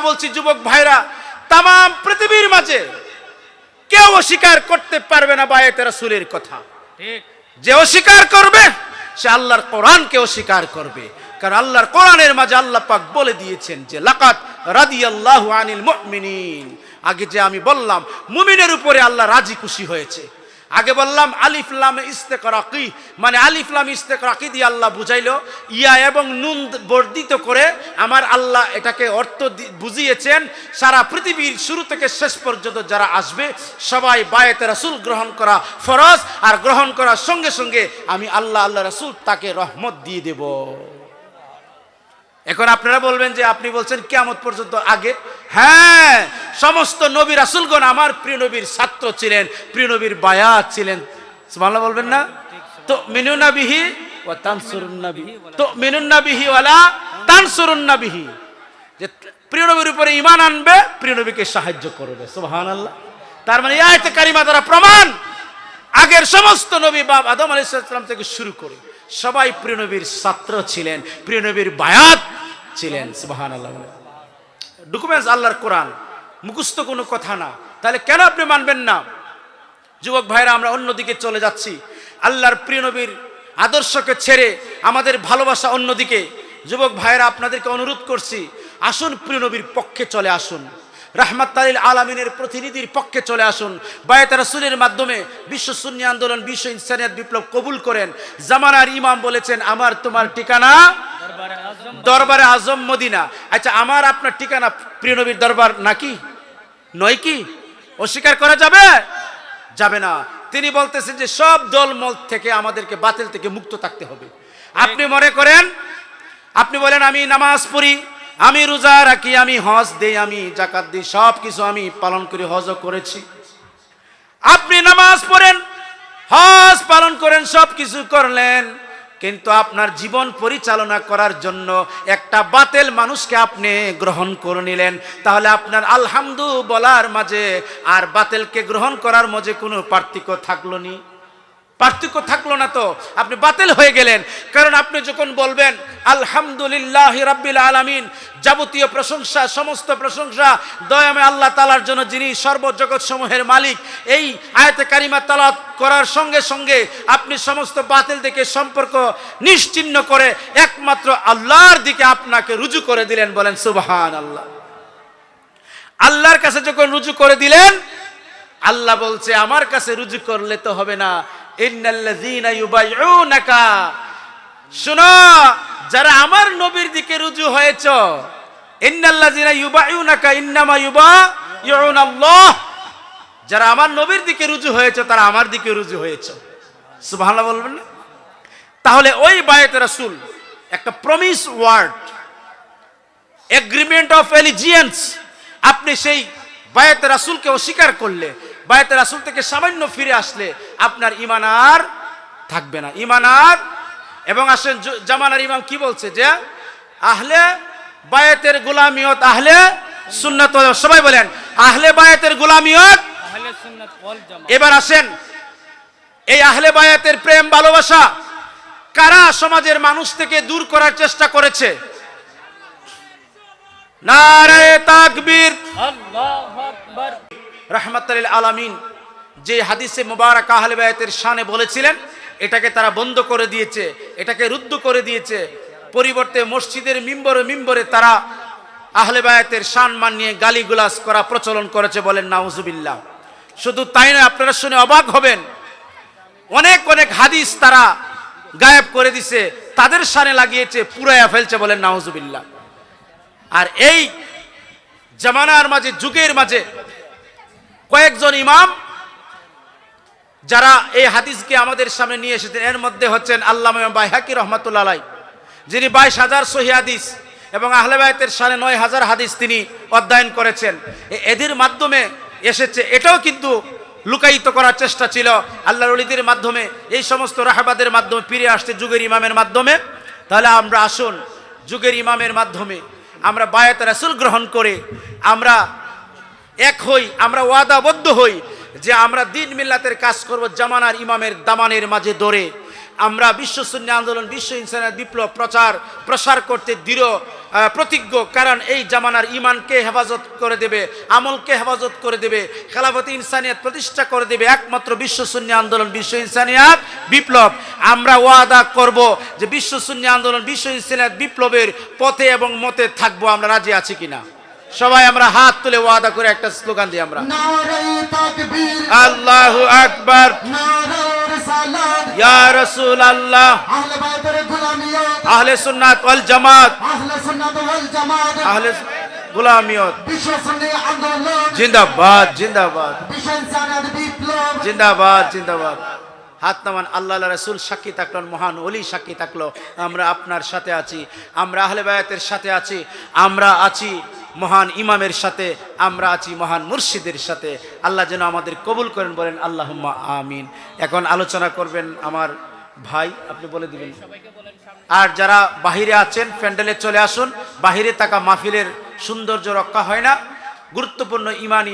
বলছি যুবক ভাইরা, তাম পৃথিবীর মাঝে কেউ অস্বীকার করতে পারবে না বায়াতে রাসূলের কথা। ঠিক। যে অস্বীকার করবে সে আল্লাহর কোরআনকে অস্বীকার করবে। কারণ আল্লাহর কোরআনের মাঝে আল্লাহ পাক বলে দিয়েছেন যে লাকাদ রাদিয়াল্লাহু আনিল মুমিনিন। আগে যে আমি বললাম মুমিনের উপরে আল্লাহ রাজি খুশি হয়েছে। আগে বললাম আলিফ লাম ইস্তেকরাকি, মানে আলিফ লাম ইস্তেকরাকি দিয়ে আল্লাহ বুঝাইলো, ইয়া এবং নুন বর্ধিত করে আমার আল্লাহ এটাকে অর্থ বুঝিয়েছেন। সারা পৃথিবীর শুরু থেকে শেষ পর্যন্ত যারা আসবে সবাই বায়াতে রাসূল গ্রহণ করা ফরজ, আর গ্রহণ করার সঙ্গে সঙ্গে আমি আল্লাহ রাসূল তাকে রহমত দিয়ে দেব। এখন আপনারা বলবেন যে আপনি বলছেন কিয়ামত পর্যন্ত আগে। হ্যাঁ, সমস্ত নবী রাসূলগণ আমার প্রিয় নবীর ছাত্র ছিলেন, প্রিয় নবীর বায়াত ছিলেন। সুবহানাল্লাহ বলবেন না? তো মিনুনা বিহি ওয়া তানসুরুন্না বিহি, তো মিনুন্না বিহি ওয়ালা তানসুরুন্না বিহি, যে প্রিয় নবীর উপরে ঈমান আনবে, প্রিয় নবীকে সাহায্য করবে। সুবহানাল্লাহ। তার মানে এই আয়াতে কারিমা দ্বারা প্রমাণ আগের সমস্ত নবী বাপ আদম আলাইহিস সালাম থেকে শুরু করে সবাই প্রিয় নবীর ছাত্র ছিলেন, প্রিয় নবীর বায়াত ছিলেন। সুবহানাল্লাহ। ডকুমেন্টস আল্লাহর কোরআন, মুখস্থ কোনো কথা না। তাহলে কেন আপনি মানবেন না? যুবক ভাইরা, আমরা অন্যদিকে চলে যাচ্ছি, আল্লাহর প্রিয় নবীর আদর্শকে ছেড়ে আমাদের ভালোবাসা অন্যদিকে। যুবক ভাইরা, আপনাদেরকে অনুরোধ করছি, আসুন প্রিয় নবীর পক্ষে চলে আসুন, রাহমাতুল আলামিনের প্রতিনিধির পক্ষে চলে আসুন। বায়াতে রাসূলের মাধ্যমে বিশ্ব সুন্নি আন্দোলন, বিশ্ব ইনসানিয়ত বিপ্লব কবুল করেন। জামানার ইমাম বলেছেন আমার তোমার ঠিকানা দরবারে আজম মদিনা। আচ্ছা, আমার আপনার ঠিকানা প্রিয় নবীর দরবার নাকি নয়? কি অস্বীকার করা যাবে? যাবে না। তিনি বলতেছেন যে সব দলমত থেকে আমাদেরকে বাতিল থেকে মুক্ত থাকতে হবে। আপনি মনে করেন, আপনি বলেন আমি নামাজ পড়ি, আমি রোজা রাখি, আমি হজ দেই, আমি যাকাত দিই, সব কিছু আমি পালন করি, হজও করেছি। আপনি নামাজ পড়েন, হজ পালন করেন, সব কিছু করলেন, কিন্তু আপনার জীবন পরিচালনা করার জন্য একটা বাতিল মানুষকে আপনি গ্রহণ করে নিলেন। তাহলে আপনার আলহামদু বলার মাঝে আর বাতিলকে গ্রহণ করার মাঝে কোনো পার্থক্য থাকলো নি? পার্থক্য থাকলো না তো, আপনি বাতিল হয়ে গেলেন। কারণ আপনি যখন বলবেন আলহামদুলিল্লাহি রাব্বিল আলামিন, যাবতীয় প্রশংসা, সমস্ত প্রশংসা দয়াময় আল্লাহ তাআলার জন্য, যিনি সর্বজগৎ সমূহের মালিক, এই আয়াতে কারিমা তেলাওয়াত করার সঙ্গে সঙ্গে আপনি সমস্ত বাতিল থেকে সম্পর্ক নিশ্চিহ্ন করে একমাত্র আল্লাহর দিকে আপনাকে রুজু করে দিলেন। বলেন সুবহানাল্লাহ। আল্লাহর কাছে যখন রুজু করে দিলেন, আল্লাহ বলছে আমার কাছে রুজু করলে তো হবে না, ইন্নাল্লাযীনা ইউবাইউনাকা, শোনো যারা আমার নবীর দিকে রুজু হয়েছ, ইন্নাল্লাযীনা ইউবাইউনাকা ইন্নামা ইউবাইউনাল্লাহ, যারা আমার নবীর দিকে রুজু হয়েছে তারা আমার দিকে রুজু হয়েছে। সুবহানাল্লাহ বলবেন না? তাহলে ওই বায়াতে রাসূল একটা promise word, agreement of allegiance, আপনি সেই বায়াতে রাসূলকে অস্বীকার করলে, বায়াতে রাসূল থেকে সামান্য ফিরে আসলে আপনার ঈমান আর থাকবে না, ঈমান আর। এবং আসেন জামানার ইমাম কি বলছে যে আহলে বায়াতের গোলামিয়ত আহলে সুন্নাত ওয়াল জামাত, সবাই বলেন আহলে বায়াতের গোলামিয়ত আহলে সুন্নাত ওয়াল জামাত। এবার আসেন, এই আহলে বায়াতের প্রেম ভালোবাসা কারা সমাজের মানুষ থেকে দূর করার চেষ্টা করেছে? নারে তাকবীর, আল্লাহু আকবার। রাহমাতুল আলামিন যে হাদিসে মুবারক আহলে বায়াতের শানে বলেছিলেন, এটাকে তারা বন্ধ করে দিয়েছে, এটাকে রুদ্ধ করে দিয়েছে। পরিবর্তে মসজিদের মিম্বরে তারা আহলে বায়াতের শান মান নিয়ে গালিগুলাজ করা প্রচলন করেছে। বলেন নাউজুবিল্লাহ। শুধু তাই নয়, আপনারা শুনে অবাক হবেন, অনেক অনেক হাদিস তারা গায়েব করে দিছে, তাদের শানে লাগিয়েছে, পুরাইয়া ফেলছে। বলেন নাউজুবিল্লাহ। আর এই জামানার মাঝে, যুগের মাঝে কয়েকজন ইমাম যারা এই হাদিসকে আমাদের সামনে নিয়ে এসেছেন, এর মধ্যে হচ্ছেন আল্লামা বাইহাকি রহমাতুল্লাহ আলাইহি, যিনি 22,000 সহিহ হাদিস এবং আহলে বায়াতের শানে 9,000 হাদিস তিনি অধ্যয়ন করেছেন। এদের মাধ্যমে এসেছে, এটাও কিন্তু লুকায়িত করার চেষ্টা ছিল আল্লাহর ওলিদের মাধ্যমে, এই সমস্ত রাহবাদের মাধ্যমে ফিরে আসছে যুগের ইমামের মাধ্যমে। তাহলে আমরা আসুন যুগের ইমামের মাধ্যমে আমরা বায়াতে রাসূল গ্রহণ করে আমরা এক হই, আমরা ওয়াদাবদ্ধ হই যে আমরা দ্বীন মিল্লাতের কাজ করব জামানার ইমামের দামানের মাঝে ধরে। আমরা বিশ্ব সুন্নি আন্দোলন, বিশ্ব ইনসানিয়ত বিপ্লব প্রসার করতে দৃঢ় প্রতিজ্ঞ। কারণ এই জামানার ইমানকে হেফাজত করে দেবে, আমলকে হেফাজত করে দেবে, খেলাফতে ইনসানিয়ত প্রতিষ্ঠা করে দেবে একমাত্র বিশ্ব সুন্নি আন্দোলন, বিশ্ব ইনসানিয়ত বিপ্লব। আমরা ওয়াদা করব যে বিশ্ব সুন্নি আন্দোলন, বিশ্ব ইনসানিয়ত বিপ্লবের পথে এবং মতে থাকবো। আমরা রাজি আছি কিনা? সবাই আমরা হাত তুলে ওয়াদা করে একটা স্লোগান দিই আমরা, আল্লাহু আকবার, ইয়া রাসূলুল্লাহ, আহলে সুন্নাত ওয়াল জামাত, আহলে গোলামিয়ত জিন্দাবাদ, জিন্দাবাদ, জিন্দাবাদ, জিন্দাবাদ। হাত নামান। আল্লাহ রাসূল সাক্ষী থাকলেন, মহান ওলি সাক্ষী থাকলো, আমরা আপনার সাথে আছি, আমরা আহলে বায়াতের সাথে আছি, আমরা আছি মহান ইমামের সাথে, আমরা আছি মহান মুর্শিদের সাথে। আল্লাহ যেন আমাদের কবুল করেন, বলেন আল্লাহুম্মা আমিন। এখন আলোচনা করবেন আমার ভাই, আপনি বলে দিবেন। আর যারা বাহিরে আছেন প্যান্ডেলে চলে আসুন, বাহিরে থাকা মাহফিলের সৌন্দর্য রক্ষা হয় না। গুরুত্বপূর্ণ ইমানি